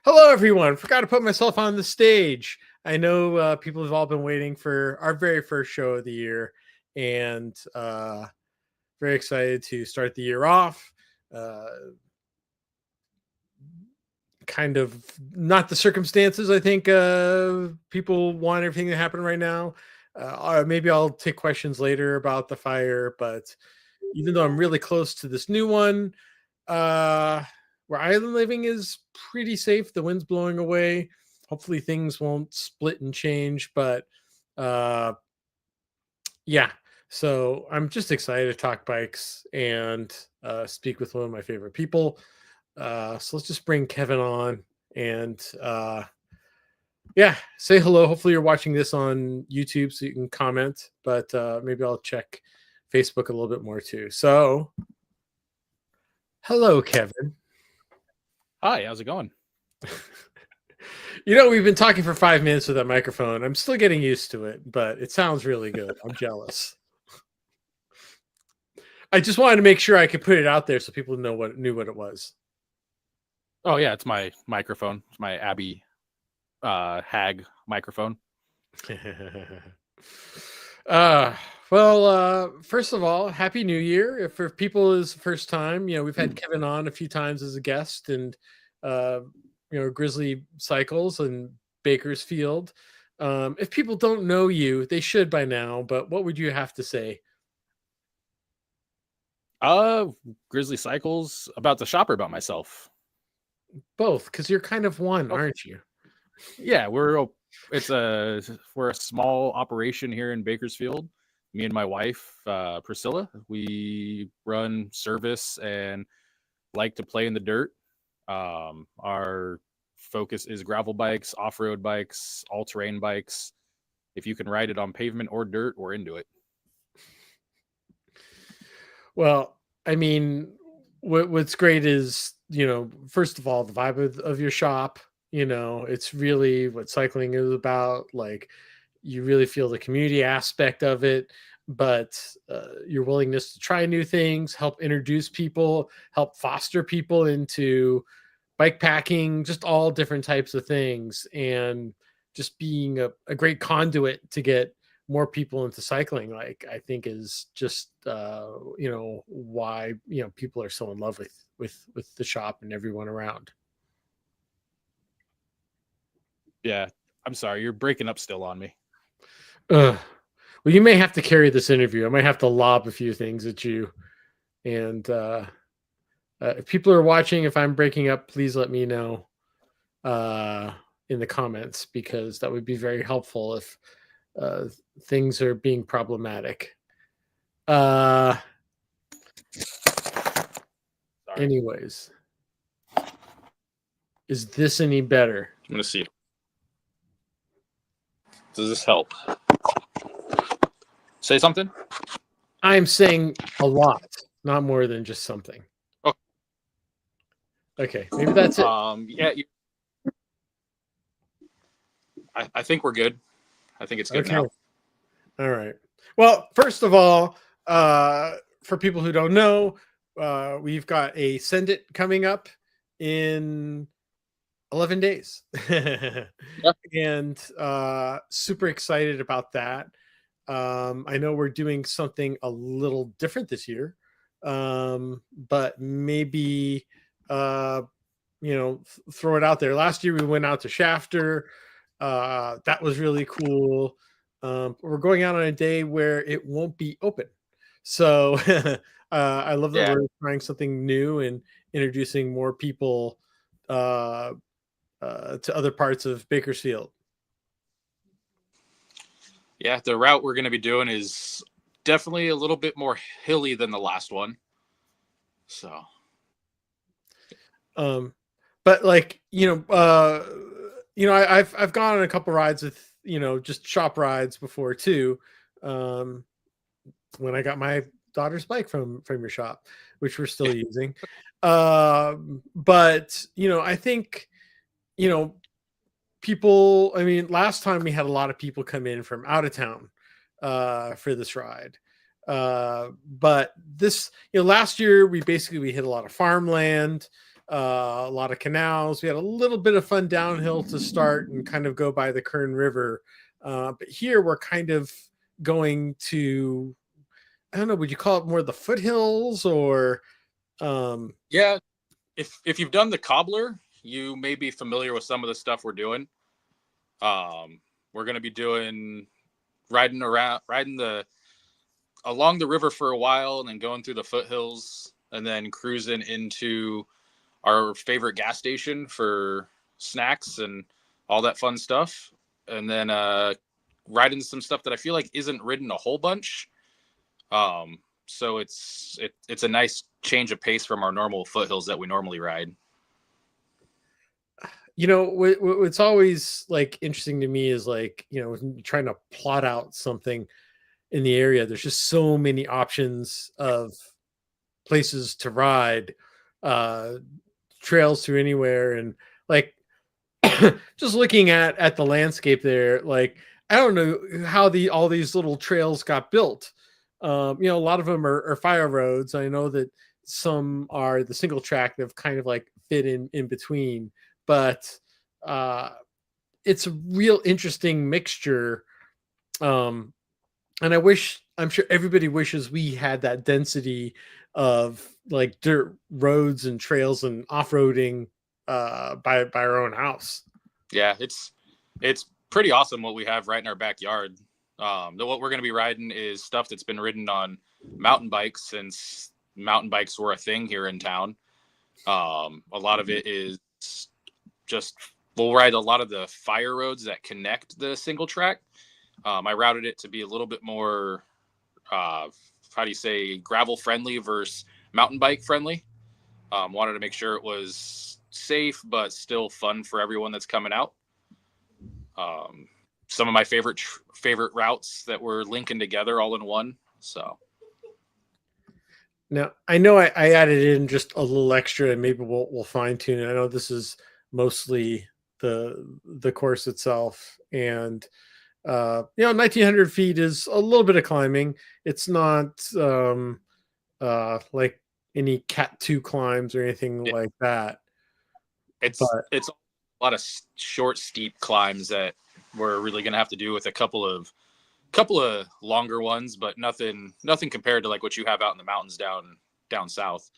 Hello, everyone. Forgot to put myself on the stage. I know people have all been waiting for our very first show of the year, and very excited to start the year off. Uh, kind of not the circumstances I think people want everything to happen right now. Maybe I'll take questions later about the fire, but even though I'm really close to this new one, uh, where I'm living is pretty safe. The wind's blowing away. Hopefully things won't split and change, but uh, yeah. So I'm just excited to talk bikes and speak with one of my favorite people. So let's just bring Kevin on and yeah, say hello. Hopefully you're watching this on YouTube so you can comment, but maybe I'll check Facebook a little bit more too. So hello, Kevin. Hi, how's it going? We've been talking for 5 minutes with that microphone. I'm still getting used to it, but it sounds really good. I'm jealous. I just wanted to make sure I could put it out there so people knew what it was. Oh yeah, it's my microphone. It's my Abby Hag microphone. First of all, Happy New Year. If for people is the first time, we've had Kevin on a few times as a guest and Grizzly Cycles and Bakersfield. If people don't know you, they should by now, but what would you have to say? Grizzly Cycles, about the shop or about myself? Both, because you're kind of one, aren't you? Yeah, we're a small operation here in Bakersfield. Me and my wife, Priscilla, we run service and like to play in the dirt. Our focus is gravel bikes, off-road bikes, all-terrain bikes. If you can ride it on pavement or dirt, we're into it. Well, I mean, what's great is, first of all, the vibe of your shop. It's really what cycling is about. Like, you really feel the community aspect of it, but your willingness to try new things, help introduce people, help foster people into bike packing, just all different types of things, and just being a great conduit to get more people into cycling, like, I think is just why people are so in love with the shop and everyone around. Yeah, I'm sorry, you're breaking up still on me. Well, you may have to carry this interview. I might have to lob a few things at you, and if people are watching, if I'm breaking up, please let me know in the comments, because that would be very helpful if things are being problematic. Anyways, is this any better? I'm gonna see. Does this help? Say something. I'm saying a lot, not more than just something. Oh. Okay, maybe that's it. Yeah. I think we're good. I think it's good now. All right. Well, first of all, for people who don't know, we've got a Send It coming up in 11 days. Yep. And super excited about that. I know we're doing something a little different this year, but maybe throw it out there. Last year we went out to Shafter. That was really cool. We're going out on a day where it won't be open, so I love that we're trying something new and introducing more people to other parts of Bakersfield. Yeah, the route we're going to be doing is definitely a little bit more hilly than the last one. So, but like, I've gone on a couple rides with, just shop rides before too. When I got my daughter's bike from your shop, which we're still using. But, I think, people, I mean, last time we had a lot of people come in from out of town for this ride. But this, last year we hit a lot of farmland. a lot of canals. We had a little bit of fun downhill to start and kind of go by the Kern River. But here we're kind of going to, I don't know, would you call it more the foothills or? Yeah, if you've done the cobbler, you may be familiar with some of the stuff we're doing. We're going to be riding along the river for a while, and then going through the foothills, and then cruising into our favorite gas station for snacks and all that fun stuff, and then riding some stuff that I feel like isn't ridden a whole bunch. So it's a nice change of pace from our normal foothills that we normally ride. What's always like interesting to me is like, trying to plot out something in the area. There's just so many options of places to ride, trails through anywhere. And like, just looking at the landscape there, like, I don't know how all these little trails got built. A lot of them are fire roads. I know that some are the single track that have kind of like fit in between, but it's a real interesting mixture. And I'm sure everybody wishes we had that density of like dirt roads and trails and off-roading by our own house. Yeah, it's pretty awesome what we have right in our backyard. What we're going to be riding is stuff that's been ridden on mountain bikes since mountain bikes were a thing here in town. A lot of it is just, we'll ride a lot of the fire roads that connect the single track. I routed it to be a little bit more, how do you say, gravel friendly versus mountain bike friendly. Wanted to make sure it was safe, but still fun for everyone that's coming out. Some of my favorite routes that we're linking together all in one. So now I know I added in just a little extra, and maybe we'll fine tune it. I know this is mostly the course itself, and 1900 feet is a little bit of climbing. It's not like any Cat 2 climbs or anything like that. It's a lot of short, steep climbs that we're really going to have to do with a couple of longer ones, but nothing compared to like what you have out in the mountains down south.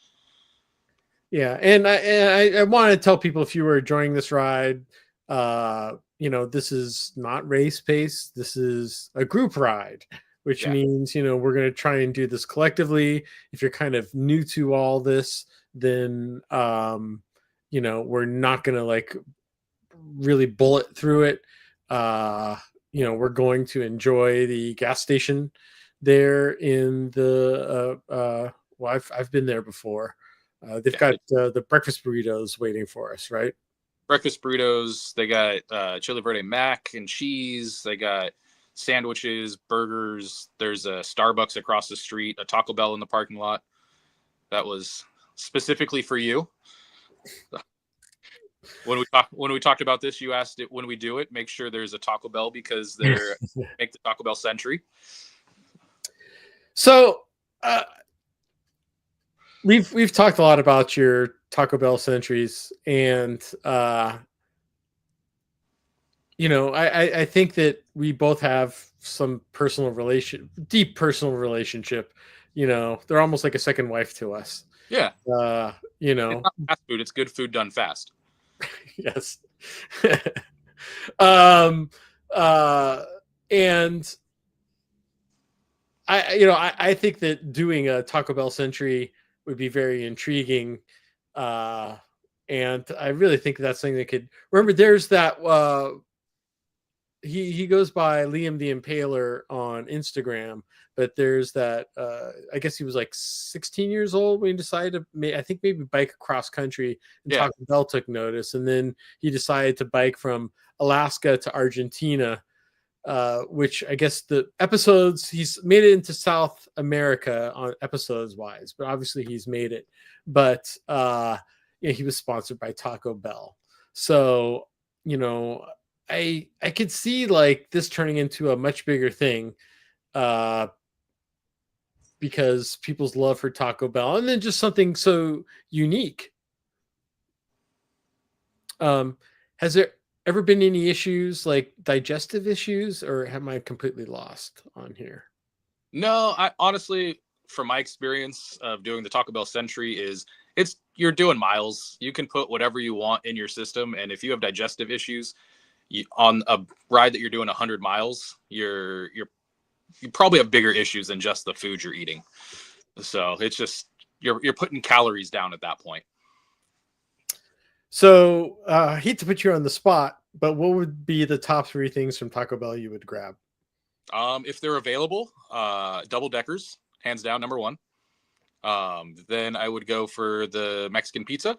Yeah, and I want to tell people, if you were enjoying this ride, this is not race pace. This is a group ride, which means, we're going to try and do this collectively. If you're kind of new to all this, then, we're not going to like really bullet through it. We're going to enjoy the gas station there in the, well, I've been there before. They've got the breakfast burritos waiting for us, right? Breakfast burritos. They got chili verde mac and cheese. They got sandwiches, burgers. There's a Starbucks across the street, a Taco Bell in the parking lot. That was specifically for you. When we talked about this, you asked it when we do it, make sure there's a Taco Bell because they're make the Taco Bell century. So we've talked a lot about your Taco Bell centuries, and I think that we both have some deep personal relationship. They're almost like a second wife to us. Yeah. It's not fast food, it's good food done fast. Yes. And I think that doing a Taco Bell century would be very intriguing. And I really think that's something that could, remember, there's that, he goes by Liam the Impaler on Instagram, but there's that, I guess he was like 16 years old when he decided to, I think maybe bike across country, and Taco Bell took notice. And then he decided to bike from Alaska to Argentina, which I guess the episodes, he's made it into South America on episodes wise, but obviously he's made it. But he was sponsored by Taco Bell. So, I could see like this turning into a much bigger thing, because people's love for Taco Bell, and then just something so unique. Um, has there ever been any issues like digestive issues, or am I completely lost on here? No, I honestly, from my experience of doing the Taco Bell Century, is it's you're doing miles. You can put whatever you want in your system, and if you have digestive issues on a ride that you're doing 100 miles, you probably have bigger issues than just the food you're eating. So it's just you're putting calories down at that point. So, I hate to put you on the spot, but what would be the top three things from Taco Bell you would grab? If they're available, double deckers, hands down, number one. Then I would go for the Mexican pizza,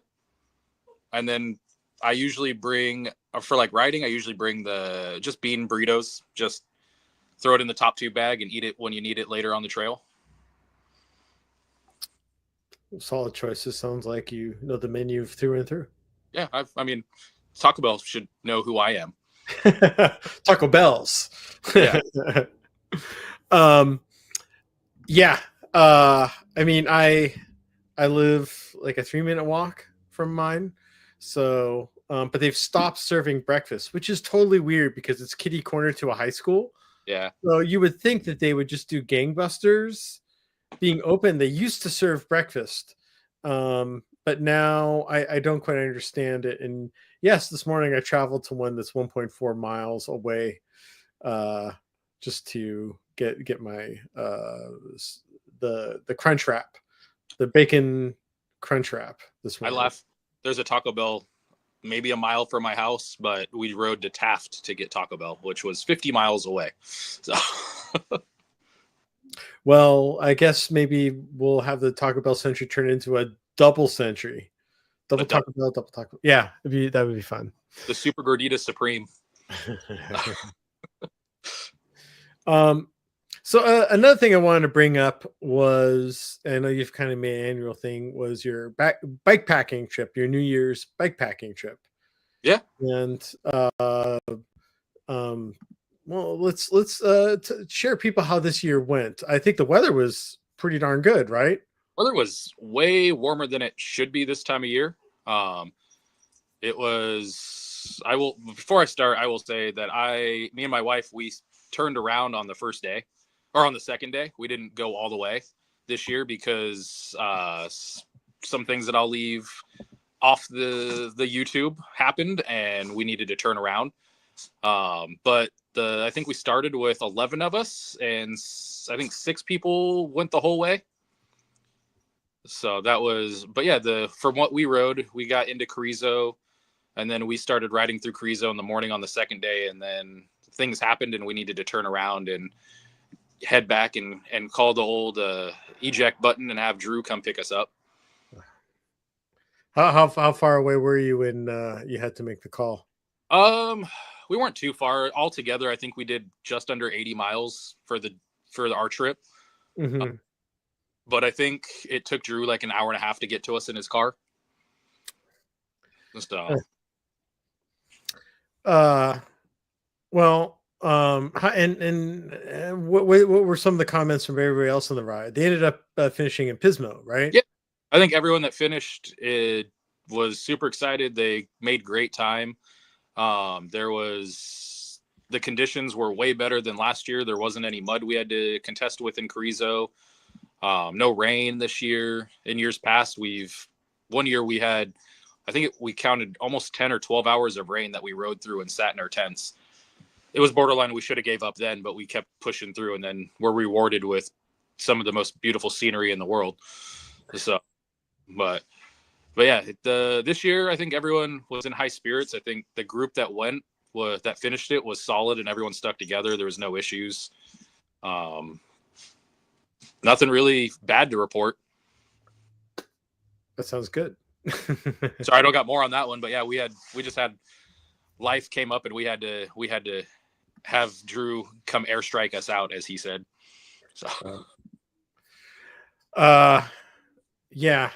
and then I usually bring for like riding. I usually bring the just bean burritos. Just throw it in the top two bag and eat it when you need it later on the trail. Solid choices. Sounds like you know the menu through and through. Yeah, I mean, Taco Bell should know who I am. Taco Bells. Yeah. um, yeah. I mean, I live like a 3-minute walk from mine, so but they've stopped serving breakfast, which is totally weird because it's kitty corner to a high school. Yeah. So you would think that they would just do gangbusters being open. They used to serve breakfast, but now I don't quite understand it. And yes, this morning I traveled to one that's 1.4 miles away, just to get my the crunch wrap, the bacon crunch wrap this I morning. laugh. There's a Taco Bell maybe a mile from my house, but we rode to Taft to get Taco Bell, which was 50 miles away. So Well, I guess maybe we'll have the Taco Bell century turn into a double century. Double Taco Bell, double Taco. Yeah, that would be fun. The Super Gordita Supreme. So another thing I wanted to bring up was, I know you've kind of made an annual thing, was your bike packing trip, your New Year's bike packing trip. Yeah. And well, let's share people how this year went. I think the weather was pretty darn good, right? Weather was way warmer than it should be this time of year. It was. Before I start, I will say that me and my wife, we turned around on the first day, or on the second day. We didn't go all the way this year because some things that I'll leave off the YouTube happened, and we needed to turn around. But I think we started with 11 of us, and I think 6 people went the whole way. So that was, but yeah, from what we rode, we got into Carrizo, and then we started riding through Carrizo in the morning on the second day, and then things happened, and we needed to turn around and head back and call the old eject button and have Drew come pick us up. How far away were you when you had to make the call? We weren't too far altogether. I think we did just under 80 miles for our trip. Mm-hmm. But I think it took Drew like an hour and a half to get to us in his car. So, well, and what were some of the comments from everybody else on the ride? They ended up finishing in Pismo, right? Yeah, I think everyone that finished it was super excited. They made great time. The conditions were way better than last year. There wasn't any mud we had to contest with in Carrizo. No rain this year. In years past, one year we had, I think we counted almost 10 or 12 hours of rain that we rode through and sat in our tents. It was borderline. We should have gave up then, but we kept pushing through, and then we're rewarded with some of the most beautiful scenery in the world. So, but yeah, this year, I think everyone was in high spirits. I think the group that finished it was solid, and everyone stuck together. There was no issues. Nothing really bad to report. That sounds good. Sorry, I don't got more on that one, but yeah, we just had life came up, and we had to have Drew come airstrike us out, as he said. So, yeah.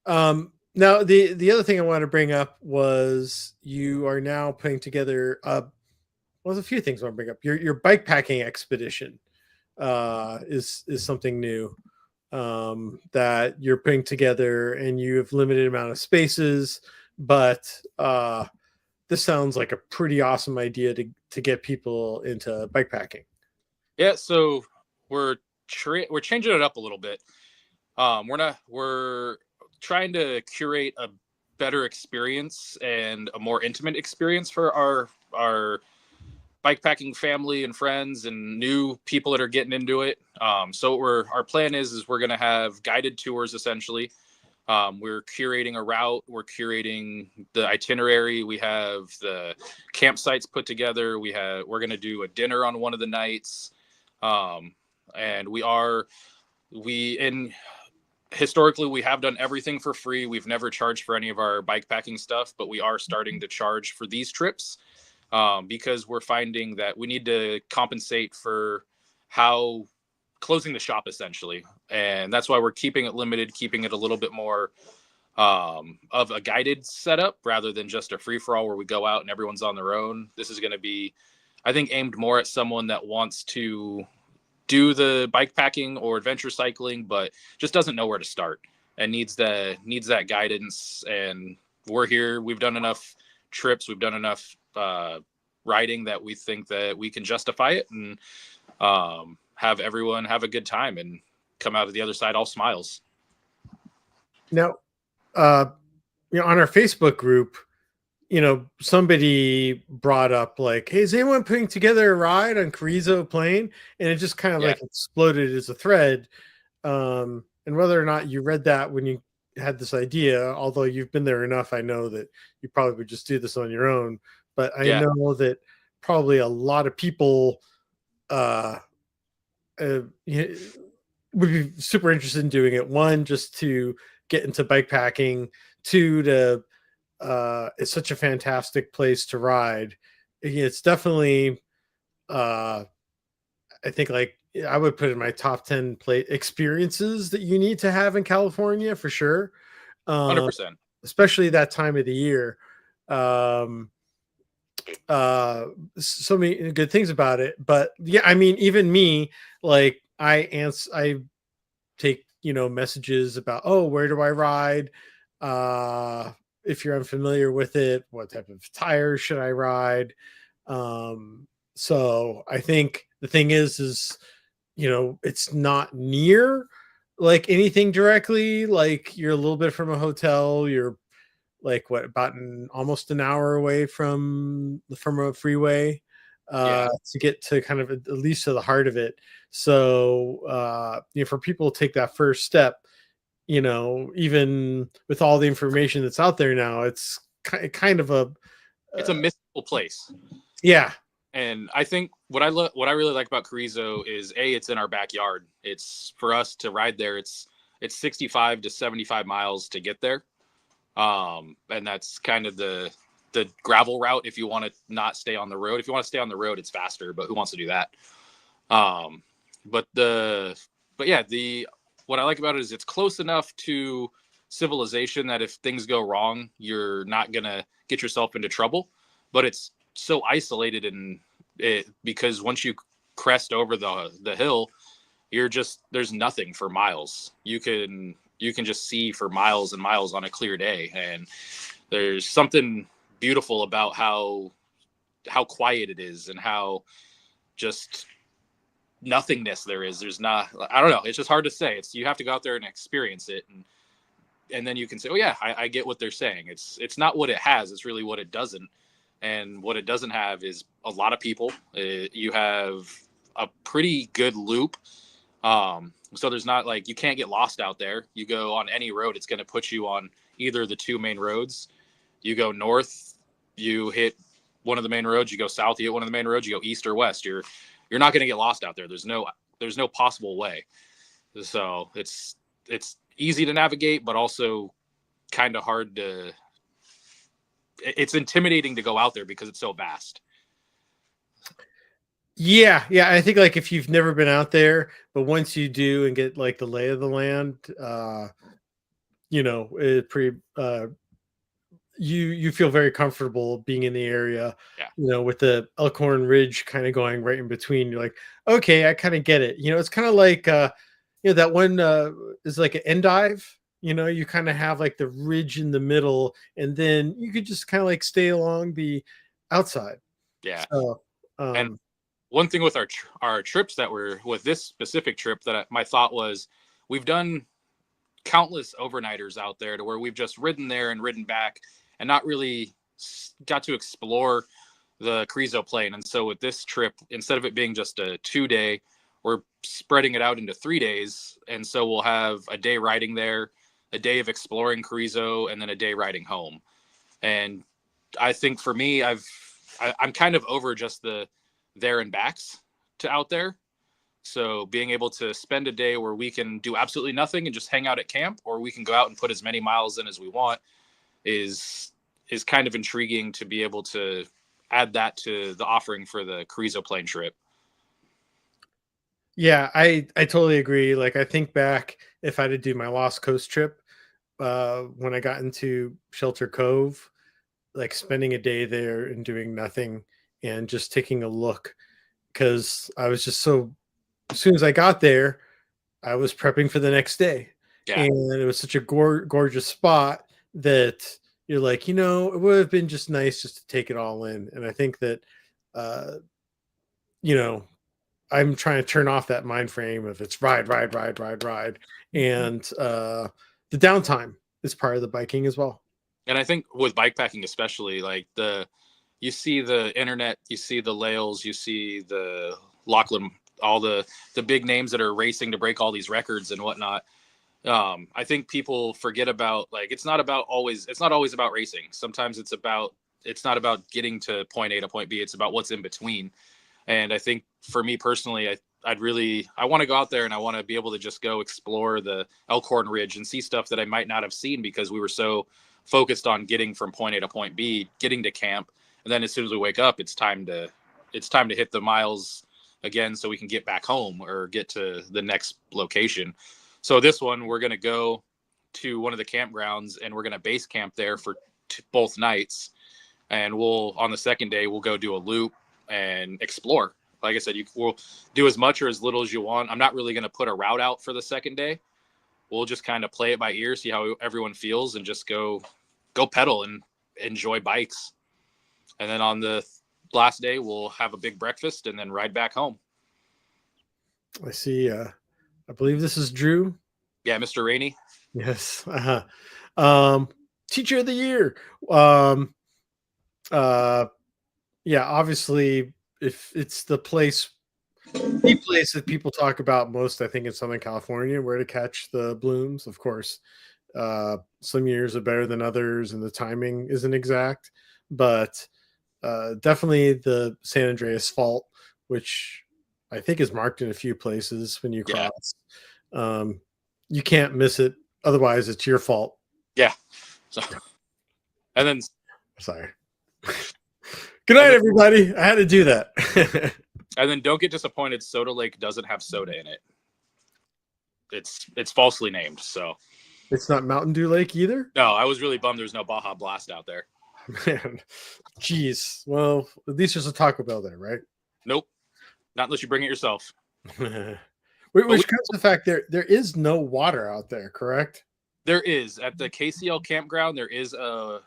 Now the other thing I want to bring up was you are now putting together there's a few things I want to bring up. Your bike packing expedition is something new that you're putting together, and you have limited amount of spaces, but this sounds like a pretty awesome idea to get people into bike packing. Yeah, so we're changing it up a little bit. We're trying to curate a better experience and a more intimate experience for our bikepacking family and friends and new people that are getting into it. So our plan is we're going to have guided tours essentially. We're curating a route. We're curating the itinerary. We have the campsites put together. We're going to do a dinner on one of the nights. And historically we have done everything for free. We've never charged for any of our bikepacking stuff, but we are starting to charge for these trips, because we're finding that we need to compensate for how closing the shop essentially. And that's why we're keeping it limited, keeping it a little bit more of a guided setup rather than just a free for all where we go out and everyone's on their own. This is going to be, I think, aimed more at someone that wants to do the bike packing or adventure cycling, but just doesn't know where to start and needs that guidance. And we're here. We've done enough trips. We've done enough riding that we think that we can justify it and have everyone have a good time and come out of the other side all smiles. Now, on our Facebook group, somebody brought up like, hey, is anyone putting together a ride on Carrizo Plain? And it just kind of like exploded as a thread. And whether or not you read that when you had this idea, although you've been there enough, I know that you probably would just do this on your own. But I know that probably a lot of people would be super interested in doing it. One, just to get into bike packing. Two, to it's such a fantastic place to ride. It's definitely I think like I would put in my top 10 experiences that you need to have in California for sure. 100%. Especially that time of the year. So many good things about it, but yeah, I mean, even me, like I take, messages about, oh, where do I ride? If you're unfamiliar with it, what type of tires should I ride? So I think the thing is, it's not near like anything directly. Like you're a little bit from a hotel. You're like almost an hour away from a freeway to get to kind of at least to the heart of it. So for people to take that first step, even with all the information that's out there now, it's kind of it's a mystical place. Yeah. And I think what I really like about Carrizo is it's in our backyard. It's for us to ride there. It's 65 to 75 miles to get there. And that's kind of the gravel route. If you want to not stay on the road, if you want to stay on the road, it's faster, but who wants to do that? What I like about it is it's close enough to civilization that if things go wrong, you're not going to get yourself into trouble, but it's so isolated because once you crest over the hill, there's nothing for miles. You can just see for miles and miles on a clear day. And there's something beautiful about how quiet it is and how just nothingness there is. There's not, I don't know. It's just hard to say. You have to go out there and experience it. And then you can say, oh yeah, I get what they're saying. It's not what it has. It's really what it doesn't. And what it doesn't have is a lot of people. You have a pretty good loop. So there's not like, you can't get lost out there. You go on any road, it's going to put you on either of the two main roads. You go north, you hit one of the main roads. You go south, you hit one of the main roads. You go east or west. You're not going to get lost out there. There's no possible way. So it's easy to navigate, but also kind of hard to. It's intimidating to go out there because it's so vast. Yeah. I think like if you've never been out there, but once you do and get like the lay of the land, it pretty. You feel very comfortable being in the area, with the Elkhorn Ridge kind of going right in between. You're like, okay, I kind of get it. It's kind of like, that one is like an endive, you kind of have like the ridge in the middle, and then you could just kind of like stay along the outside. Yeah. So, And one thing with our trips that were with this specific trip that my thought was, we've done countless overnighters out there to where we've just ridden there and ridden back and not really got to explore the Carrizo Plain. And so with this trip, instead of it being just a 2-day, we're spreading it out into 3 days. And so we'll have a day riding there, a day of exploring Carrizo, and then a day riding home. And I think for me, I'm kind of over just the there and backs to out there. So being able to spend a day where we can do absolutely nothing and just hang out at camp, or we can go out and put as many miles in as we want, is kind of intriguing to be able to add that to the offering for the Carrizo Plain trip. yeah, I totally agree. Like, I think back, if I had to do my Lost Coast trip, when I got into Shelter Cove, like spending a day there and doing nothing and just taking a look, because I was just so, as soon as I got there, I was prepping for the next day. Yeah. And it was such a gorgeous spot that you're like, it would have been just nice just to take it all in. And I think that, uh, you know, I'm trying to turn off that mind frame of it's ride, ride, ride, ride, ride. And the downtime is part of the biking as well. And I think with bikepacking, especially, like you see the internet, you see the Lails, you see the Lachlan, all the big names that are racing to break all these records and whatnot. I think people forget about, like, it's not always about racing. Sometimes it's not about getting to point A to point B. It's about what's in between. And I think for me personally, I want to go out there and I want to be able to just go explore the Elkhorn Ridge and see stuff that I might not have seen because we were so focused on getting from point A to point B, getting to camp. And then as soon as we wake up, it's time to hit the miles again so we can get back home or get to the next location. So this one, we're going to go to one of the campgrounds and we're going to base camp there for both nights. And on the second day, we'll go do a loop and explore. Like I said, we'll do as much or as little as you want. I'm not really going to put a route out for the second day. We'll just kind of play it by ear, see how everyone feels, and just go pedal and enjoy bikes. And then on the last day, we'll have a big breakfast and then ride back home. I see. I believe this is Drew. Yeah, Mr. Rainey. Yes. Teacher of the year. Yeah, obviously, if it's the place that people talk about most, I think in Southern California, where to catch the blooms. Of course, some years are better than others, and the timing isn't exact. But definitely the San Andreas Fault, which I think is marked in a few places when you cross. Yeah. You can't miss it. Otherwise, it's your fault. Yeah. So, and then, sorry. Good night, everybody. I had to do that. And then don't get disappointed. Soda Lake doesn't have soda in it. It's falsely named. So it's not Mountain Dew Lake either. No, I was really bummed there's no Baja Blast out there. Man, jeez. Well, at least there's a Taco Bell there, right? Nope, not unless you bring it yourself. Which comes to the fact there is no water out there, correct? There is at the KCL campground. There is a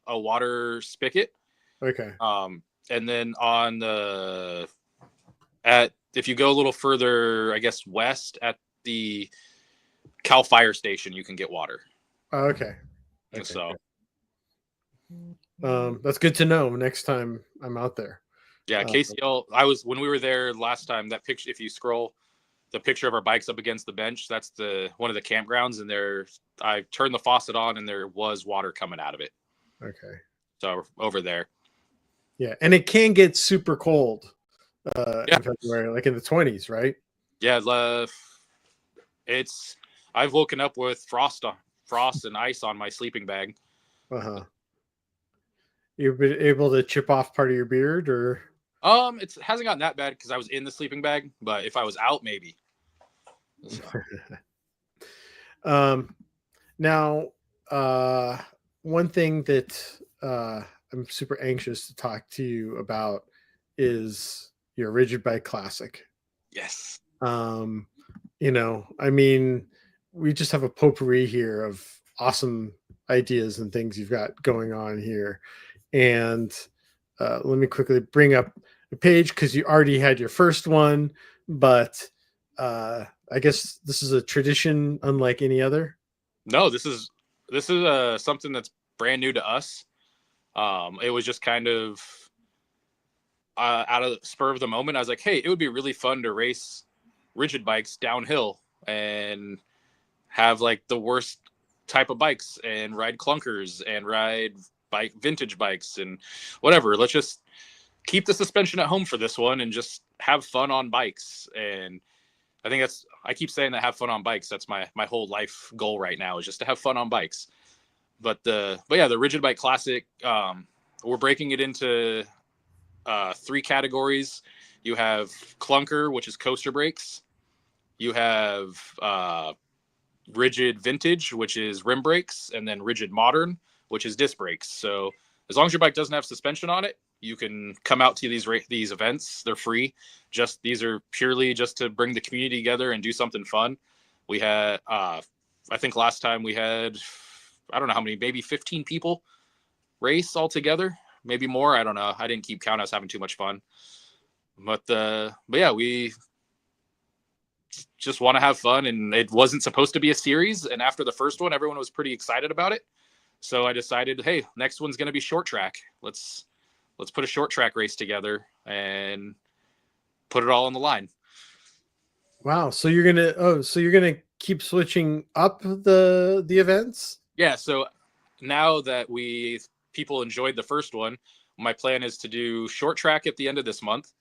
water spigot. Okay. And then if you go a little further, I guess west at the Cal Fire Station, you can get water. Okay. So. That's good to know next time I'm out there. Yeah, KCL. When we were there last time, that picture, if you scroll the picture of our bikes up against the bench, that's one of the campgrounds, and I turned the faucet on and there was water coming out of it. Okay. So over there. Yeah, and it can get super cold in February, like in the 20s, right? Yeah, I've woken up with frost and ice on my sleeping bag. Uh-huh. You've been able to chip off part of your beard, or? It hasn't gotten that bad because I was in the sleeping bag, but if I was out, maybe. So. Now, one thing that I'm super anxious to talk to you about is your Rigid Bike Classic. Yes. I mean, we just have a potpourri here of awesome ideas and things you've got going on here. And let me quickly bring up a page because you already had your first one, but I guess this is a tradition unlike any other. No, this is something that's brand new to us. It was just kind of out of the spur of the moment. I was like, hey, it would be really fun to race rigid bikes downhill and have like the worst type of bikes and ride clunkers and ride vintage bikes and whatever. Let's just keep the suspension at home for this one and just have fun on bikes. And I think I keep saying that, have fun on bikes. That's my whole life goal right now, is just to have fun on bikes. But yeah, the Rigid Bike Classic, we're breaking it into 3 categories. You have clunker, which is coaster brakes. You have rigid vintage, which is rim brakes, and then rigid modern, which is disc brakes. So as long as your bike doesn't have suspension on it, you can come out to these events. They're free. These are purely just to bring the community together and do something fun. We had, I think last time we had, I don't know how many, maybe 15 people race all together, maybe more. I don't know. I didn't keep count. I was having too much fun. But yeah, we just want to have fun, and it wasn't supposed to be a series. And after the first one, everyone was pretty excited about it. So I decided, hey, next one's going to be short track. Let's put a short track race together and put it all on the line. Wow. So you're gonna keep switching up the events? Yeah. So now that people enjoyed the first one, my plan is to do short track at the end of this month,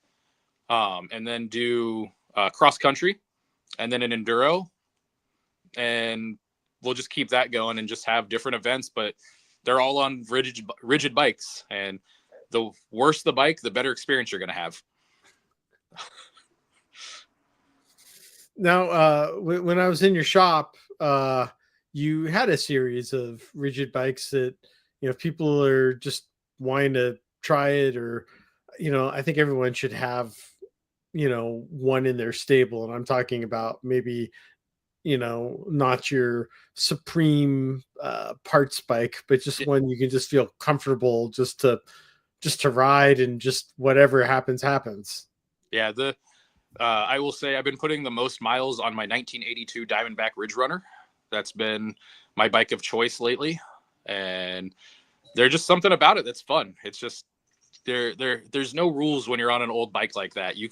and then do cross country, and then an enduro, and we'll just keep that going and just have different events, but they're all on rigid bikes. And the worse the bike, the better experience you're going to have. Now, when I was in your shop, you had a series of rigid bikes that, people are just wanting to try it, or, I think everyone should have, one in their stable. And I'm talking about maybe, not your supreme parts bike, but just one you can just feel comfortable just to ride, and just whatever happens. Yeah. I will say I've been putting the most miles on my 1982 Diamondback Ridge Runner. That's been my bike of choice lately. And there's just something about it that's fun. It's just there's no rules when you're on an old bike like that. You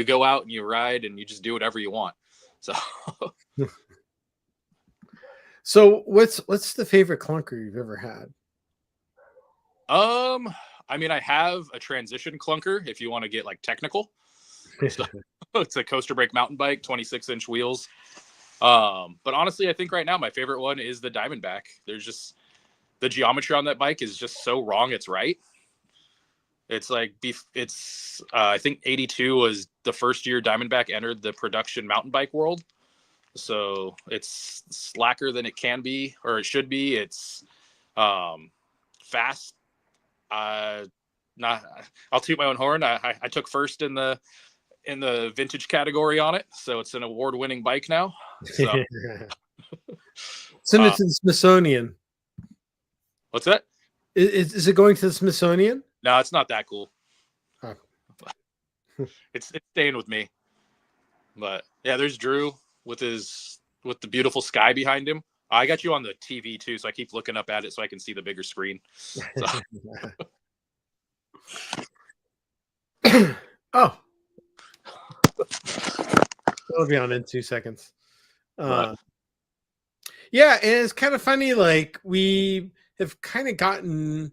go out and you ride and you just do whatever you want. So what's the favorite clunker you've ever had? I mean, I have a transition clunker if you want to get like technical. So, it's a coaster brake mountain bike, 26-inch wheels. But honestly, I think right now my favorite one is the Diamondback. There's just the geometry on that bike is just so wrong. It's right. It's like I think 82 was the first year Diamondback entered the production mountain bike world. So it's slacker than it can be, or it should be. It's fast. I'll toot my own horn. I took first in the vintage category on it, so it's an award-winning bike now. So. Send it to the Smithsonian. What's that? Is it going to the Smithsonian? No, it's not that cool. Oh. It's staying with me. But yeah, there's Drew with the beautiful sky behind him. I got you on the TV too, so I keep looking up at it so I can see the bigger screen. So. Oh. It'll be on in 2 seconds. Yeah, and it's kind of funny. Like, we have kind of gotten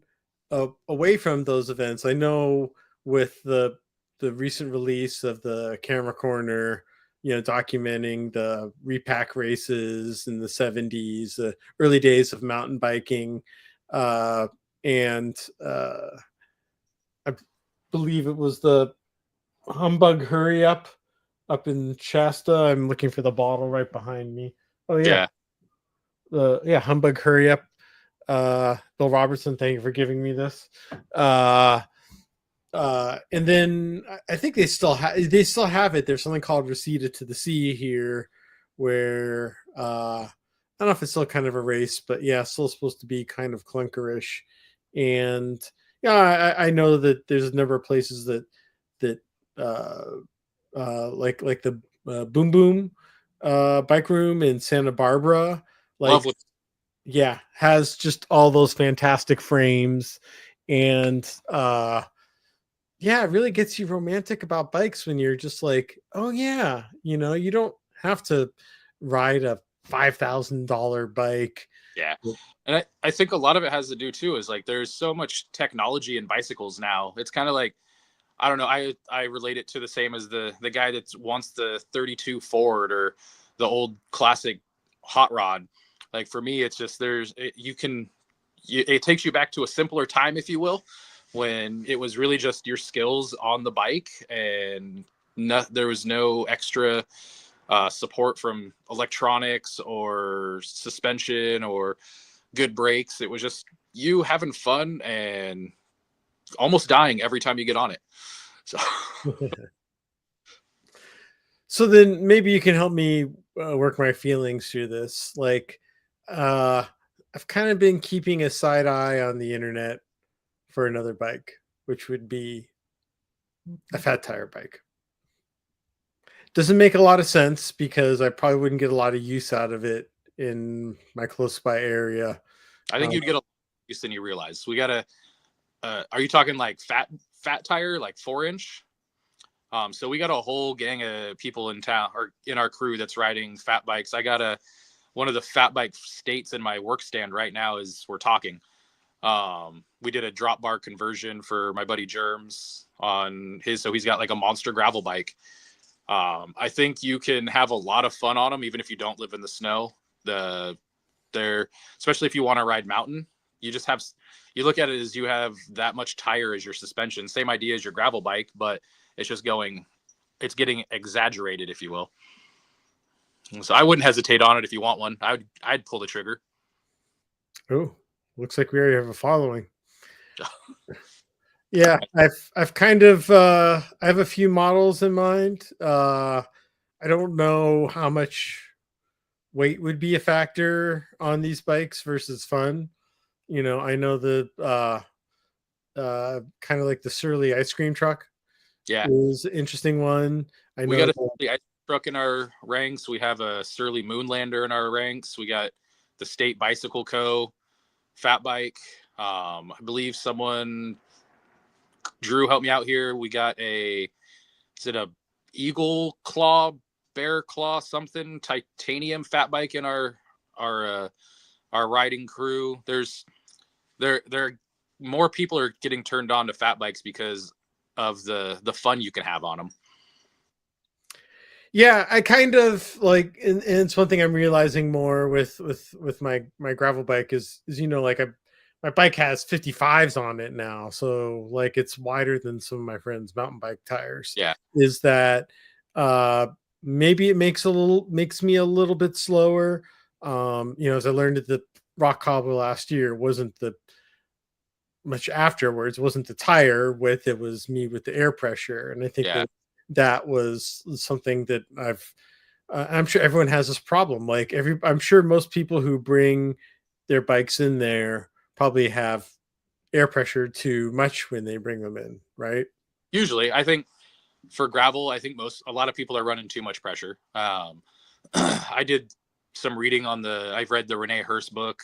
away from those events. I know with the recent release of the Camera Corner, documenting the repack races in the 70s, the early days of mountain biking, and I believe it was the Humbug Hurry Up in Shasta. I'm looking for the bottle right behind me. Oh yeah. Humbug Hurry Up. Bill Robertson, thank you for giving me this. And then I think they still have it. There's something called Receded to the Sea here, where I don't know if it's still kind of a race, but yeah, still supposed to be kind of clunkerish. And yeah, I know that there's a number of places that uh, like the Boom Boom bike room in Santa Barbara, like Love yeah, has just all those fantastic frames. And yeah, it really gets you romantic about bikes when you're just like, oh yeah, you don't have to ride a $5,000 bike. Yeah. And I think a lot of it has to do too is like there's so much technology in bicycles now. It's kind of like I don't know, I relate it to the same as the guy that wants the 32 Ford or the old classic hot rod. Like for me it's just it takes you back to a simpler time, if you will, when it was really just your skills on the bike and there was no extra support from electronics or suspension or good brakes. It was just you having fun and almost dying every time you get on it. So So then maybe you can help me work my feelings through this. Like, uh, I've kind of been keeping a side eye on the internet for another bike, which would be a fat tire bike. Doesn't make a lot of sense because I probably wouldn't get a lot of use out of it in my close by area. I think you'd get a lot of use than you realize. We got a are you talking like fat tire, like 4-inch? So we got a whole gang of people in town or in our crew that's riding fat bikes. I got one of the fat bike states in my work stand right now as we're talking. We did a drop bar conversion for my buddy Germs on his, so he's got like a monster gravel bike. I think you can have a lot of fun on them, even if you don't live in the snow. They're especially if you want to ride mountain, you look at it as you have that much tire as your suspension. Same idea as your gravel bike, but it's getting exaggerated, if you will. So I wouldn't hesitate on it if you want one. I'd pull the trigger. Oh, looks like we already have a following. Yeah, I've kind of I have a few models in mind. I don't know how much weight would be a factor on these bikes versus fun. I know the kind of like the Surly ice cream truck Yeah, is an interesting one. I we know got a Surly ice truck in our ranks. We have a Surly Moonlander in our ranks. We got the State Bicycle Co. fat bike. I believe Drew helped me out here. We got is it a Eagle Claw, Bear Claw, something titanium fat bike in our riding crew. There more people are getting turned on to fat bikes because of the fun you can have on them. Yeah, I kind of like, and it's one thing I'm realizing more with my gravel bike is like my bike has 55s on it now, so like it's wider than some of my friends' mountain bike tires. Yeah, Is that maybe it makes me a little bit slower. As I learned at the rock cobble last year, wasn't the much afterwards, wasn't the tire width, it was me with the air pressure. And I think that was something that I'm sure everyone has this problem. Like I'm sure most people who bring their bikes in there probably have air pressure too much when they bring them in, right? Usually, I think for gravel, I think a lot of people are running too much pressure. I did some reading I've read the Renee Hurst book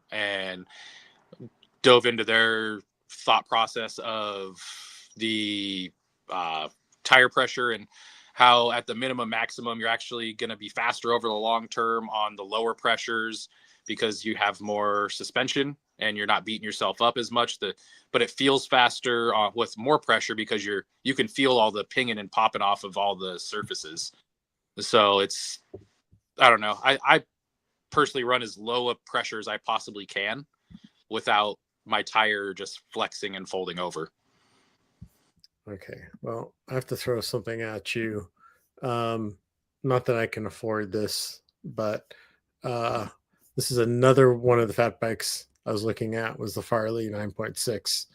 and dove into their thought process of the tire pressure and how at the minimum maximum you're actually going to be faster over the long term on the lower pressures because you have more suspension and you're not beating yourself up as much. But it feels faster with more pressure because you can feel all the pinging and popping off of all the surfaces. So I don't know. I personally run as low a pressure as I possibly can without my tire just flexing and folding over. Okay. Well, I have to throw something at you. Not that I can afford this, but this is another one of the fat bikes I was looking at was the Farley 9.6.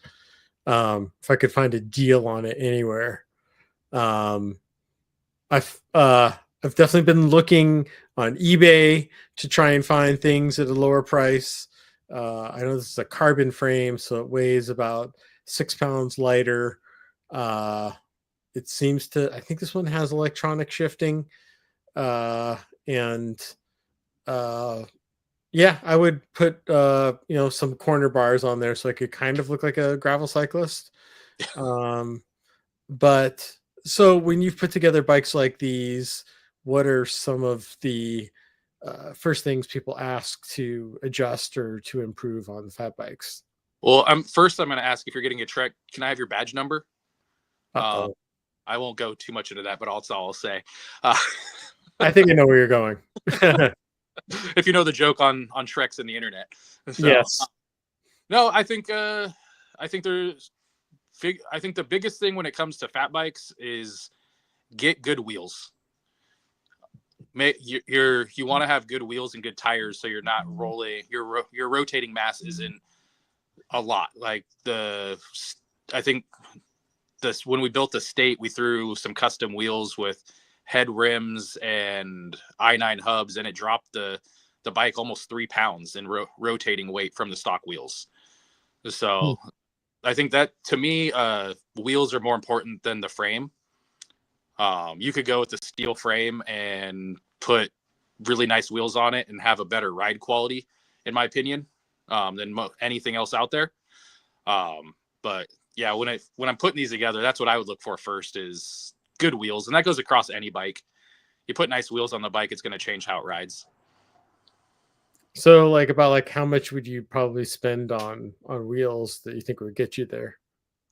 If I could find a deal on it anywhere. I've definitely been looking on eBay to try and find things at a lower price. I know this is a carbon frame, so it weighs about 6 pounds lighter. Uh, it seems to, I think this one has electronic shifting. And uh, yeah, I would put some corner bars on there so I could kind of look like a gravel cyclist. Um, but so when you've put together bikes like these, what are some of the first things people ask to adjust or to improve on the fat bikes? Well, I'm going to ask if you're getting a Trek. Can I have your badge number? Uh, Uh-oh. I won't go too much into that, but that's all I'll say. Uh, I think I know where you're going. if you know the joke on Treks in the internet. So, Yes. No, I think the biggest thing when it comes to fat bikes is get good wheels. You want to have good wheels and good tires, so you're not rolling. Your rotating mass isn't a lot. Like I think when we built the State, we threw some custom wheels with head rims and i9 hubs, and it dropped the bike almost 3 pounds in rotating weight from the stock wheels. So I think that, to me, wheels are more important than the frame. You could go with the steel frame and put really nice wheels on it and have a better ride quality, in my opinion, than anything else out there. But yeah, when I'm putting these together, that's what I would look for first, is good wheels. And that goes across any bike. You put nice wheels on the bike, it's going to change how it rides. So about how much would you probably spend on wheels that you think would get you there?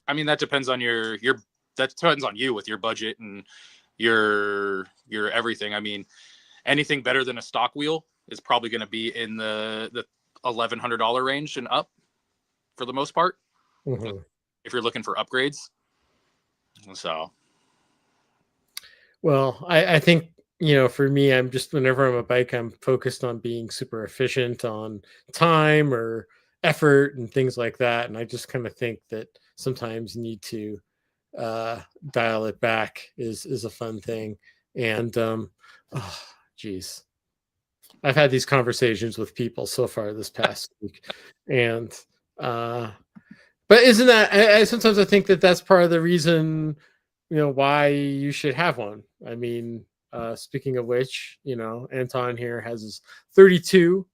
I mean, that depends on that depends on you with your budget and your everything. I mean, anything better than a stock wheel is probably going to be in the $1,100 range and up for the most part. Mm-hmm. If you're looking for upgrades. So, well, I think, for me, I'm just, whenever I'm a bike, I'm focused on being super efficient on time or effort and things like that. And I just kind of think that sometimes you need to dial it back is a fun thing. And oh, geez, I've had these conversations with people so far this past week, and but isn't that? Sometimes I think that that's part of the reason, why you should have one. I mean, speaking of which, Anton here has his 32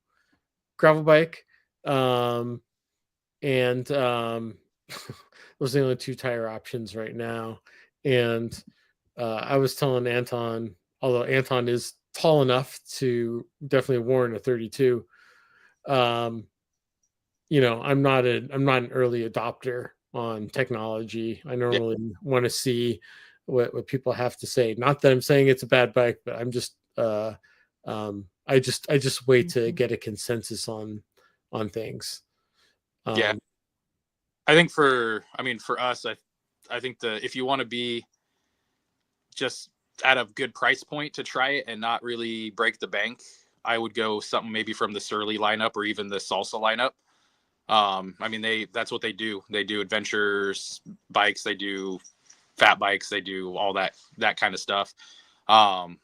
gravel bike, and those are the only two tire options right now. And I was telling Anton, although Anton is tall enough to definitely warrant a 32, I'm not an early adopter on technology. I yeah, normally want to see what people have to say. Not that I'm saying it's a bad bike, but I'm just I just wait to get a consensus on things. yeah. I think for us, I think if you want to be just at a good price point to try it and not really break the bank, I would go something maybe from the Surly lineup or even the Salsa lineup. I mean, that's what they do. They do adventures bikes, they do fat bikes, they do all that kind of stuff. I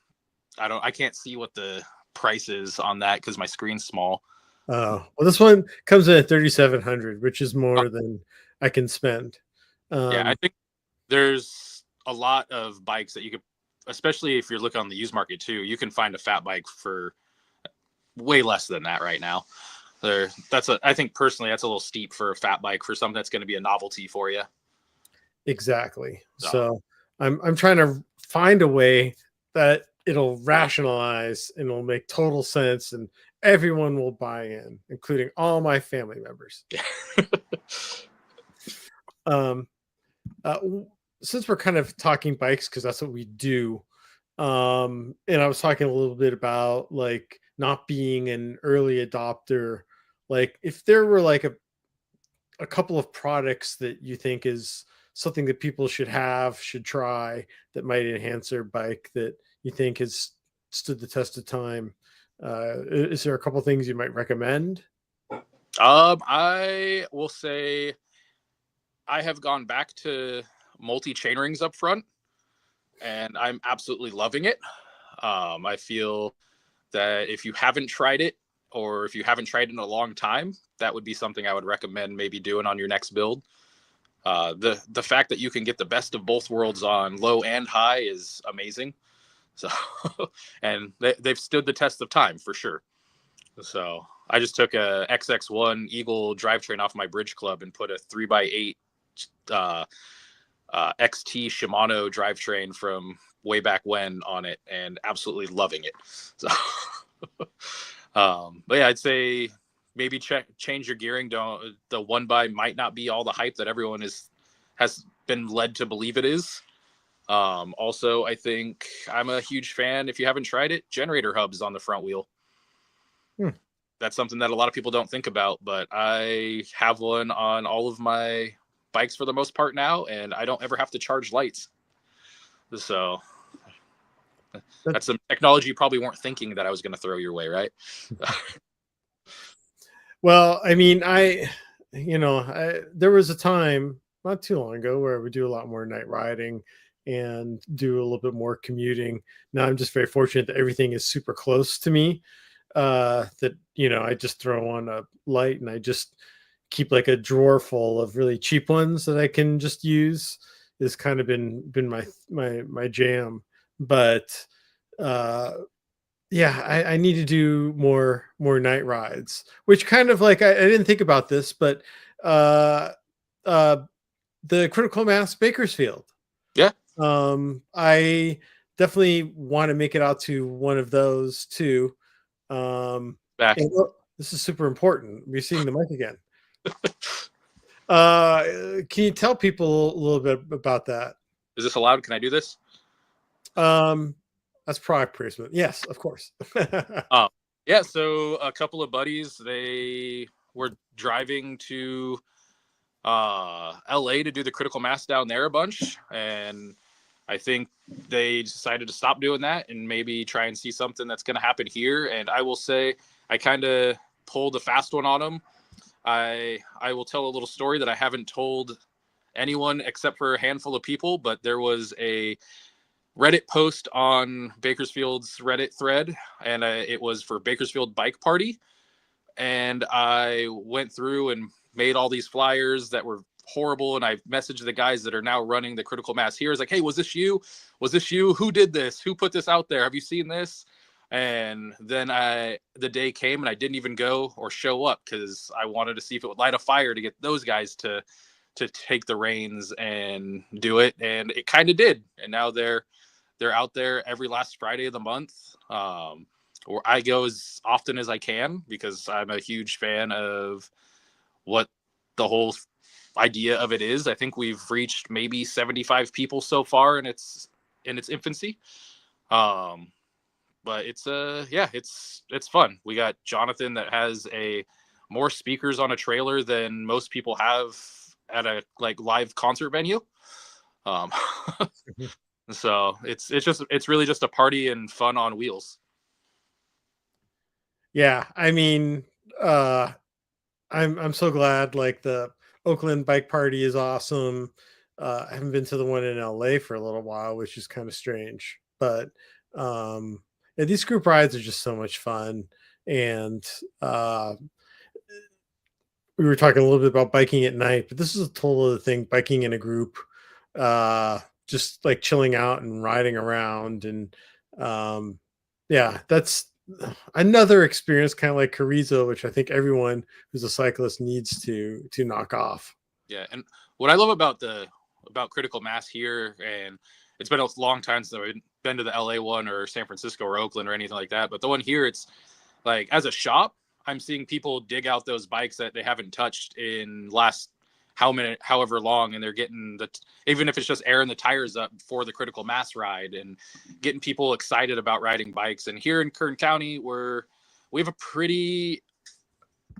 can't see what the price is on that because my screen's small. Oh, well, this one comes in at 3,700, which is more than I can spend. Yeah, I think there's a lot of bikes that you could, especially if you're looking on the used market too, you can find a fat bike for way less than that right now. I think personally that's a little steep for a fat bike for something that's going to be a novelty for you. Exactly. So I'm trying to find a way that it'll rationalize and it'll make total sense and everyone will buy in, including all my family members. um since we're kind of talking bikes because that's what we do, and I was talking a little bit about like not being an early adopter, like if there were like a couple of products that you think is something that people should try that might enhance their bike that you think has stood the test of time, is there a couple of things you might recommend? I will say I have gone back to multi chain rings up front, and I'm absolutely loving it. I feel that if you haven't tried it, or if you haven't tried it in a long time, that would be something I would recommend maybe doing on your next build. The fact that you can get the best of both worlds on low and high is amazing. So, and they've stood the test of time for sure. So I just took a XX1 Eagle drivetrain off my Bridge Club and put a 3x8 XT Shimano drivetrain from way back when on it, and absolutely loving it. So, but yeah, I'd say maybe change your gearing. Don't, the 1x might not be all the hype that everyone has been led to believe it is. Also, I think I'm a huge fan, if you haven't tried it, generator hubs on the front wheel. That's something that a lot of people don't think about, but I have one on all of my bikes for the most part now, and I don't ever have to charge lights. So that's some technology you probably weren't thinking that I was going to throw your way, right? Well, I mean, there was a time not too long ago where I would do a lot more night riding and do a little bit more commuting. Now I'm just very fortunate that everything is super close to me. That I just throw on a light and I just keep like a drawer full of really cheap ones that I can just use. Has kind of been my jam. But yeah, I need to do more night rides, which kind of like I didn't think about this, but the Critical Mass Bakersfield. Yeah. I definitely want to make it out to one of those too. Back. This is super important. We're seeing the mic again. Can you tell people a little bit about that? Is this allowed? Can I do this? That's product placement. Yes, of course. Yeah. So a couple of buddies, they were driving to LA to do the Critical Mass down there a bunch, and I think they decided to stop doing that and maybe try and see something that's going to happen here. And I will say I kind of pulled a fast one on them. I will tell a little story that I haven't told anyone except for a handful of people, but there was a Reddit post on Bakersfield's Reddit thread, and it was for Bakersfield Bike Party. And I went through and made all these flyers that were horrible, and I messaged the guys that are now running the Critical Mass here. I was like, hey, was this you? Who did this? Who put this out there? Have you seen this? And then the day came and I didn't even go or show up because I wanted to see if it would light a fire to get those guys to take the reins and do it. And it kind of did. And now they're out there every last Friday of the month. Or I go as often as I can because I'm a huge fan of what the whole idea of it is. I think we've reached maybe 75 people so far in its infancy. But it's fun. We got Jonathan that has more speakers on a trailer than most people have at a like live concert venue. So it's really just a party and fun on wheels. Yeah, I mean, I'm so glad. Like the Oakland Bike Party is awesome. I haven't been to the one in LA for a little while, which is kind of strange. But yeah, these group rides are just so much fun. And we were talking a little bit about biking at night, but this is a total other thing. Biking in a group, just like chilling out and riding around, and yeah, that's another experience, kind of like Carrizo, which I think everyone who's a cyclist needs to knock off. Yeah, and what I love about Critical Mass here, and it's been a long time since I've been to the LA one or San Francisco or Oakland or anything like that, but the one here, it's like as a shop, I'm seeing people dig out those bikes that they haven't touched in last however long, and they're getting even if it's just airing the tires up for the Critical Mass ride and getting people excited about riding bikes. And here in Kern County, we have a pretty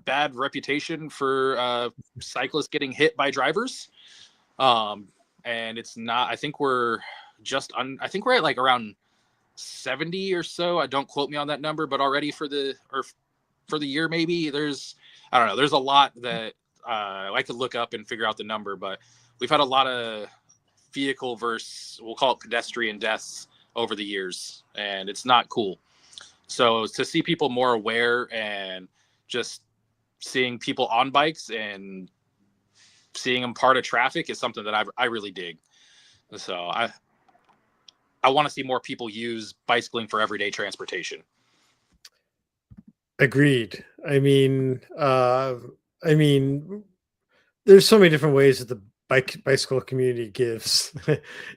bad reputation for cyclists getting hit by drivers, and it's not. I think we're at like around 70 or so. Don't quote me on that number, but already for the year, maybe there's a lot that I could look up and figure out the number, but we've had a lot of vehicle versus, we'll call it pedestrian deaths over the years, and it's not cool. So to see people more aware and just seeing people on bikes and seeing them part of traffic is something that I really dig. So I want to see more people use bicycling for everyday transportation. Agreed. I mean, there's so many different ways that the bicycle community gives,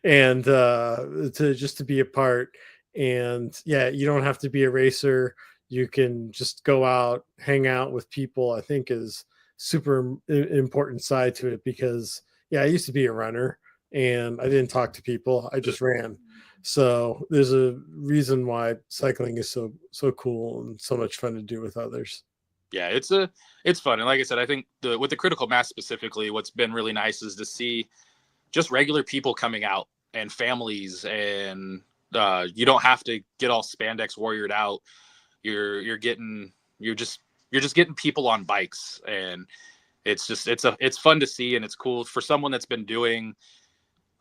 and to be a part. And yeah, you don't have to be a racer. You can just go out, hang out with people. I think is super important side to it, because yeah, I used to be a runner and I didn't talk to people. I just ran. So there's a reason why cycling is so cool and so much fun to do with others. Yeah, it's fun. And like I said, I think with the critical mass specifically, what's been really nice is to see just regular people coming out and families, and you don't have to get all spandex warriored out. You're just getting people on bikes, and it's fun to see, and it's cool for someone that's been doing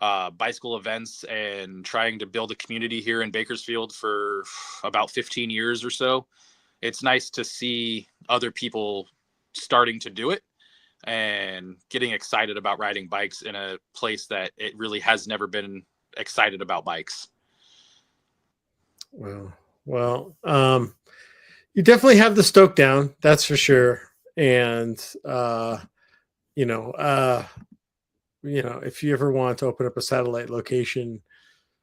bicycle events and trying to build a community here in Bakersfield for about 15 years or so. It's nice to see other people starting to do it and getting excited about riding bikes in a place that it really has never been excited about bikes. Well, you definitely have the stoke down, that's for sure. And you know, uh, if you ever want to open up a satellite location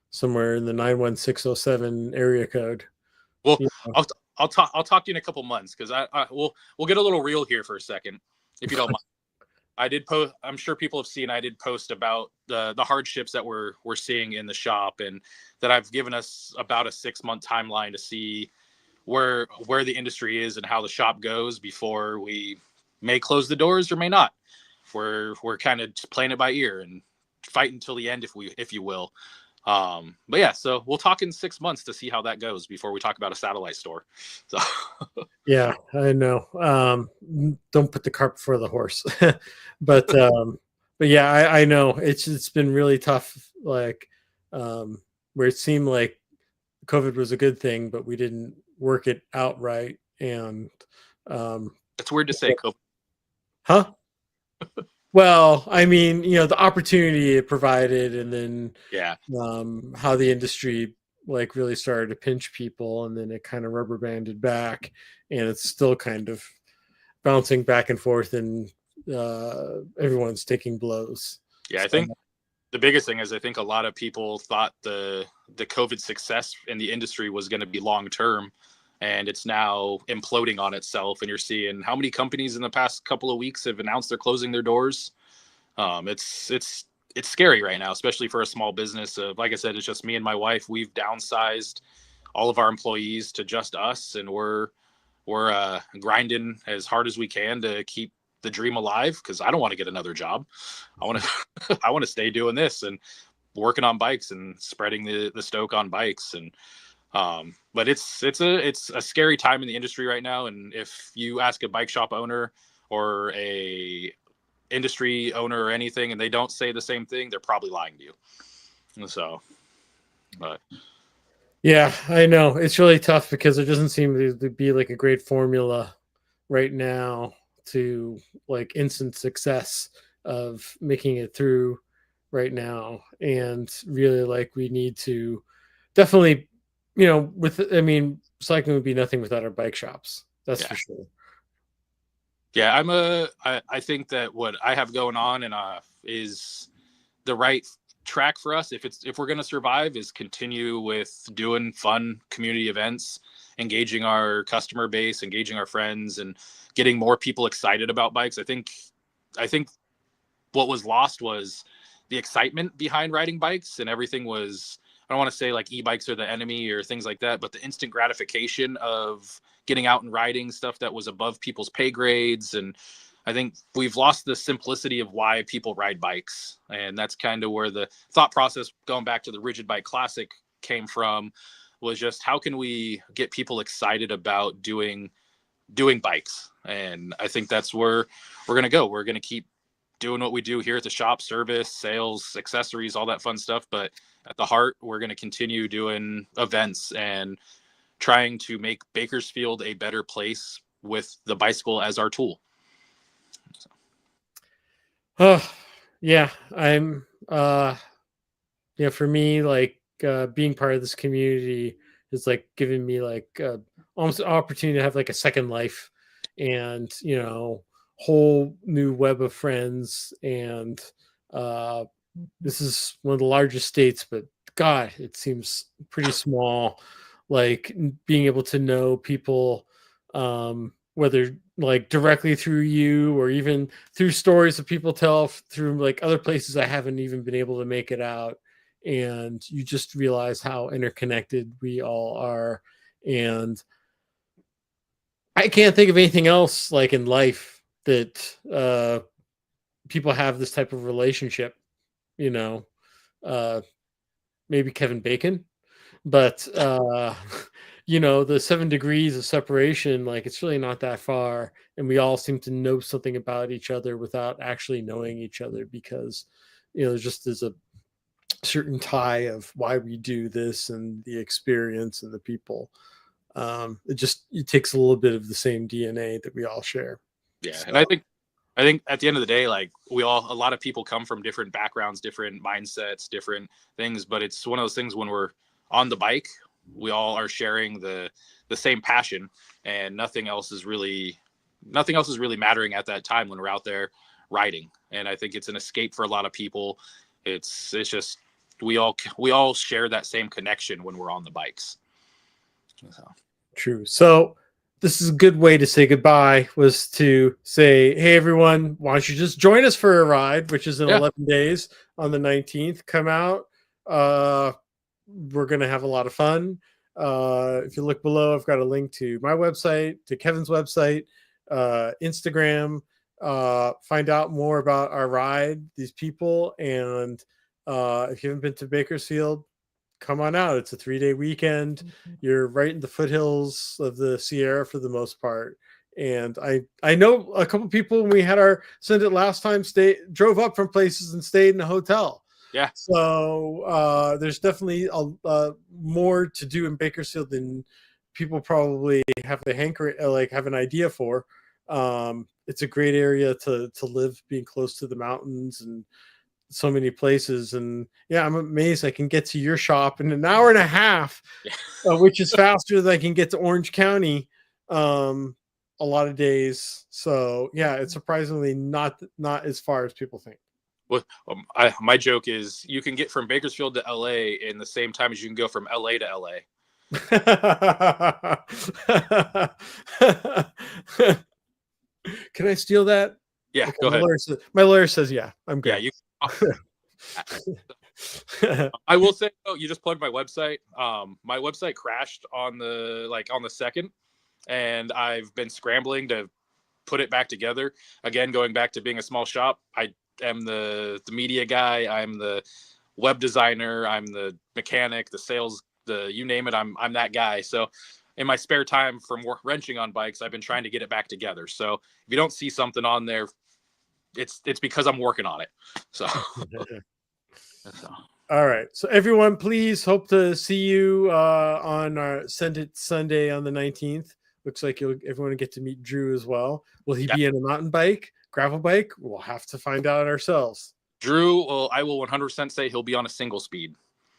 somewhere in the 91607 area code, Well, you know, I'll talk to you in a couple months, because we'll get a little real here for a second, if you don't mind. I did post. I'm sure people have seen. I did post about the hardships that we're seeing in the shop, and that I've given us about a 6-month timeline to see where the industry is and how the shop goes before we may close the doors or may not. We're kind of just playing it by ear and fighting until the end, if you will. But yeah, so we'll talk in 6 months to see how that goes before we talk about a satellite store. So yeah, I know. Don't put the cart before the horse, but yeah, I know it's been really tough. Like, where it seemed like COVID was a good thing, but we didn't work it out right. And it's weird to say, huh? Well, I mean, the opportunity it provided, and then yeah, how the industry like really started to pinch people, and then it kind of rubber banded back, and it's still kind of bouncing back and forth, and everyone's taking blows. yeah. I So, think the biggest thing is I think a lot of people thought the COVID success in the industry was going to be long term, and it's now imploding on itself. And you're seeing how many companies in the past couple of weeks have announced they're closing their doors. It's scary right now, especially for a small business. Like I said, it's just me and my wife. We've downsized all of our employees to just us, and we're grinding as hard as we can to keep the dream alive, because I don't want to get another job. I want to I want to stay doing this and working on bikes and spreading the stoke on bikes. And but it's a scary time in the industry right now. And if you ask a bike shop owner or a industry owner or anything, and they don't say the same thing, they're probably lying to you. And so, but yeah, I know it's really tough, because there doesn't seem to be like a great formula right now to like instant success of making it through right now. And really, like, we need to definitely, cycling would be nothing without our bike shops, that's yeah. for sure. Yeah, I think that what I have going on and is the right track for us. If we're going to survive, is continue with doing fun community events, engaging our customer base, engaging our friends, and getting more people excited about bikes. I think what was lost was the excitement behind riding bikes, and everything was, I don't want to say like e-bikes are the enemy or things like that, but the instant gratification of getting out and riding stuff that was above people's pay grades. And I think we've lost the simplicity of why people ride bikes. And that's kind of where the thought process, going back to the Rigid Bike Classic, came from, was just how can we get people excited about doing bikes. And I think that's where we're going to go. We're going to keep doing what we do here at the shop, service, sales, accessories, all that fun stuff. But at the heart, we're going to continue doing events and trying to make Bakersfield a better place with the bicycle as our tool. So. Yeah, I'm for me, like being part of this community is like giving me like almost an opportunity to have like a second life, and whole new web of friends. And this is one of the largest states, but God, it seems pretty small. Like being able to know people, whether like directly through you or even through stories that people tell through like other places I haven't even been able to make it out. And you just realize how interconnected we all are. And I can't think of anything else like in life that people have this type of relationship, maybe Kevin Bacon, but the 7 degrees of separation, like it's really not that far. And we all seem to know something about each other without actually knowing each other, because, there's just there's a certain tie of why we do this and the experience and the people. It takes a little bit of the same DNA that we all share. Yeah. So. And I think at the end of the day, like a lot of people come from different backgrounds, different mindsets, different things, but it's one of those things when we're on the bike, we all are sharing the same passion, and nothing else is really mattering at that time when we're out there riding. And I think it's an escape for a lot of people. It's just, we all share that same connection when we're on the bikes. So. True. So this is a good way to say goodbye, was to say, hey, everyone, why don't you just join us for a ride, which is in 11 days on the 19th. Come out. We're going to have a lot of fun. If you look below, I've got a link to my website, to Kevin's website, Instagram. Find out more about our ride, these people. And if you haven't been to Bakersfield, come on out. It's a 3-day weekend. You're right in the foothills of the Sierra for the most part. And I know a couple people, when we had our Send It last time, drove up from places and stayed in a hotel. Yeah. So there's definitely more to do in Bakersfield than people probably have have an idea for. It's a great area to live, being close to the mountains and so many places. And yeah, I'm amazed I can get to your shop in an hour and a half, which is faster than I can get to Orange County a lot of days. So yeah, it's surprisingly not as far as people think. Well, my joke is you can get from Bakersfield to LA in the same time as you can go from LA to LA. Can I steal that? Yeah, okay, go ahead. My lawyer says, yeah, I'm good. Yeah, I will say, you just plugged my website. My website crashed on the 2nd, and I've been scrambling to put it back together. Again, going back to being a small shop, I am the media guy. I'm the web designer. I'm the mechanic, the sales, you name it. I'm that guy. So in my spare time from wrenching on bikes, I've been trying to get it back together. So if you don't see something on there, it's because I'm working on it. So. All right. So everyone, please hope to see you on our Send It Sunday on the 19th. Looks like everyone will get to meet Drew as well. Will he be in a mountain bike, gravel bike? We'll have to find out ourselves. Drew, I will 100% say he'll be on a single speed.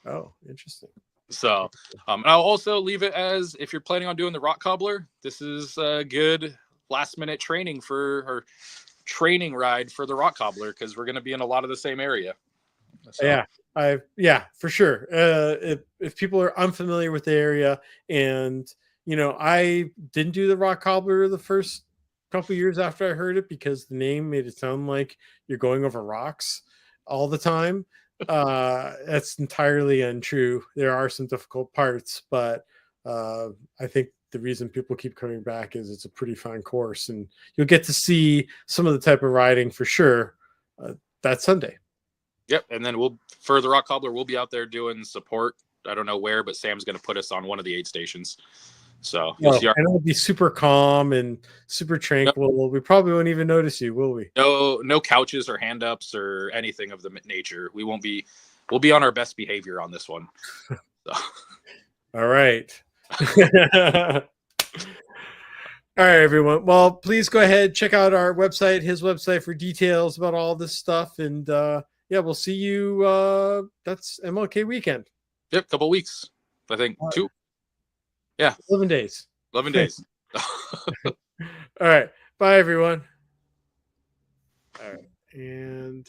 Oh, interesting. So, and I'll also leave it as, if you're planning on doing the rock cobbler, this is a good last minute training ride for the rock cobbler, because we're going to be in a lot of the same area. So. Yeah, for sure. If people are unfamiliar with the area, and I didn't do the rock cobbler the first couple years after I heard it, because the name made it sound like you're going over rocks all the time. That's entirely untrue. There are some difficult parts, but I think the reason people keep coming back is it's a pretty fun course, and you'll get to see some of the type of riding for sure that Sunday. Yep. And then for the rock cobbler, we'll be out there doing support. I don't know where, but Sam's going to put us on one of the 8 stations. So you'll see and it'll be super calm and super tranquil. We probably won't even notice you, will we? no couches or hand ups or anything of the nature. We'll be on our best behavior on this one. So. All right. All right, everyone. Well, please go ahead, check out our website, his website, for details about all this stuff. And yeah, we'll see you. That's MLK weekend. Yep, couple weeks. I think 2. Yeah. 11 days. 11 days. All right. Bye, everyone. All right. And